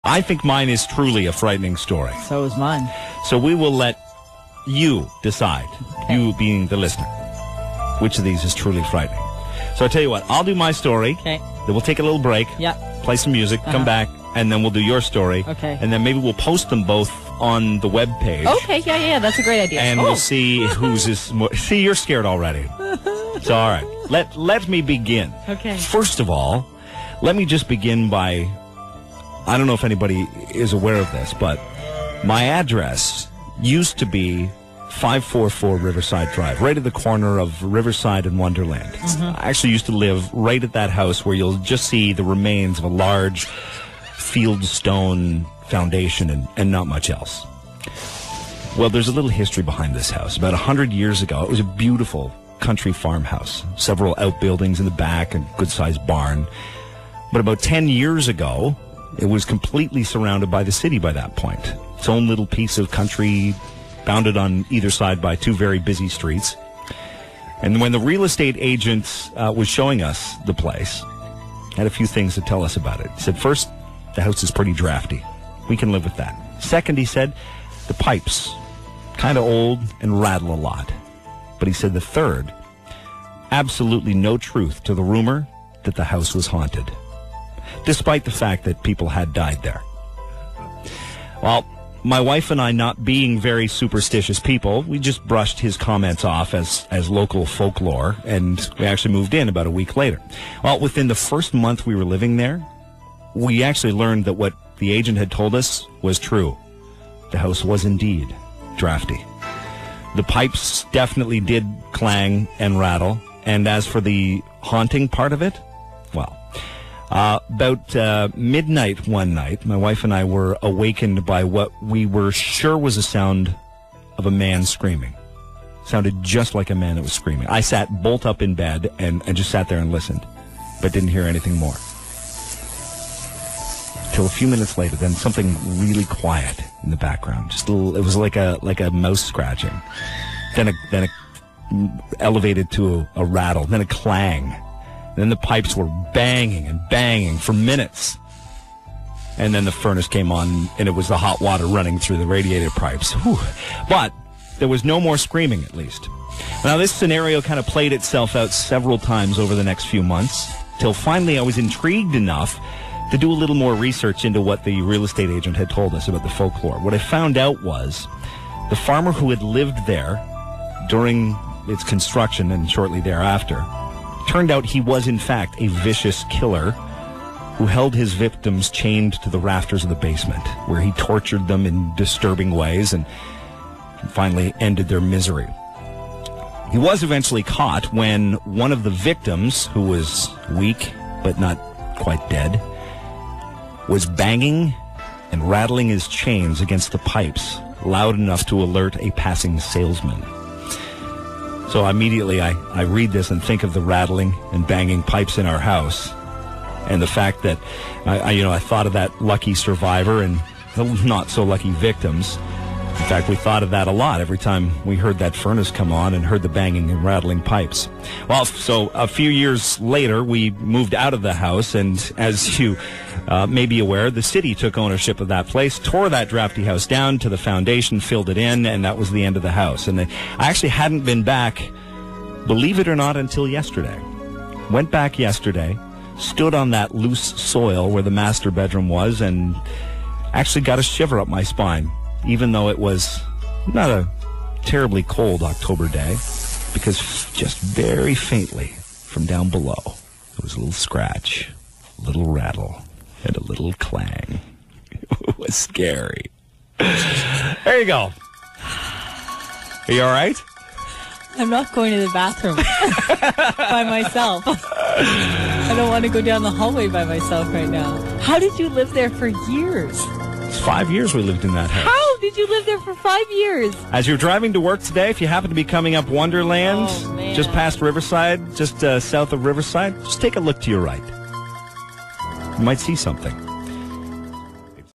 I think mine is truly a frightening story. So is mine. So we will let you decide, you being the listener, which of these is truly frightening. So I tell you what, I'll do my story. Okay. Then we'll take a little break. Yeah. Play some music, come back, and then we'll do your story. Okay. And then maybe we'll post them both on the web page. Okay, yeah, that's a great idea. And we'll see whose is more. See, you're scared already. So, all right. Let me begin. Okay. First of all, let me just begin by, I don't know if anybody is aware of this, but my address used to be 544 Riverside Drive, right at the corner of Riverside and Wonderland. I actually used to live right at that house where you'll just see the remains of a large fieldstone foundation and not much else. Well, there's a little history behind this house. About 100 years ago, it was a beautiful country farmhouse, several outbuildings in the back, a good-sized barn. But about 10 years ago, it was completely surrounded by the city by that point. Its own little piece of country, bounded on either side by two very busy streets. And when the real estate agent was showing us the place, had a few things to tell us about it. He said, first, the house is pretty drafty. We can live with that. Second, he said, the pipes, kind of old and rattle a lot. But he said the third, absolutely no truth to the rumor that the house was haunted, despite the fact that people had died there. Well, my wife and I, not being very superstitious people, we just brushed his comments off as local folklore, and we actually moved in about a week later. Well, within the first month we were living there, we actually learned that what the agent had told us was true. The house was indeed drafty. The pipes definitely did clang and rattle, and as for the haunting part of it, well, about midnight one night, my wife and I were awakened by what we were sure was a sound of a man screaming. Sounded just like a man that was screaming. I sat bolt up in bed and just sat there and listened, but didn't hear anything more. Till a few minutes later, then something really quiet in the background. Just a little, it was like a mouse scratching. Then it elevated to a rattle, then a clang. Then the pipes were banging and banging for minutes. And then the furnace came on, and it was the hot water running through the radiator pipes. Whew. But there was no more screaming, at least. Now, this scenario kind of played itself out several times over the next few months, till finally I was intrigued enough to do a little more research into what the real estate agent had told us about the folklore. What I found out was the farmer who had lived there during its construction and shortly thereafter, turned out he was, in fact, a vicious killer who held his victims chained to the rafters of the basement, where he tortured them in disturbing ways and finally ended their misery. He was eventually caught when one of the victims, who was weak but not quite dead, was banging and rattling his chains against the pipes loud enough to alert a passing salesman. So immediately I read this and think of the rattling and banging pipes in our house, and the fact that I thought of that lucky survivor and the not so lucky victims. In fact, we thought of that a lot every time we heard that furnace come on and heard the banging and rattling pipes. Well, so a few years later, we moved out of the house, and as you may be aware, the city took ownership of that place, tore that drafty house down to the foundation, filled it in, and that was the end of the house. And I actually hadn't been back, believe it or not, until yesterday. Went back yesterday, stood on that loose soil where the master bedroom was, and actually got a shiver up my spine, even though it was not a terribly cold October day, because just very faintly from down below, there was a little scratch, a little rattle, and a little clang. It was scary. There you go. Are you all right? I'm not going to the bathroom by myself. I don't want to go down the hallway by myself right now. How did you live there for years? It's 5 years we lived in that house. How did you live there for 5 years? As you're driving to work today, if you happen to be coming up Wonderland, just past Riverside, just south of Riverside, just take a look to your right. You might see something.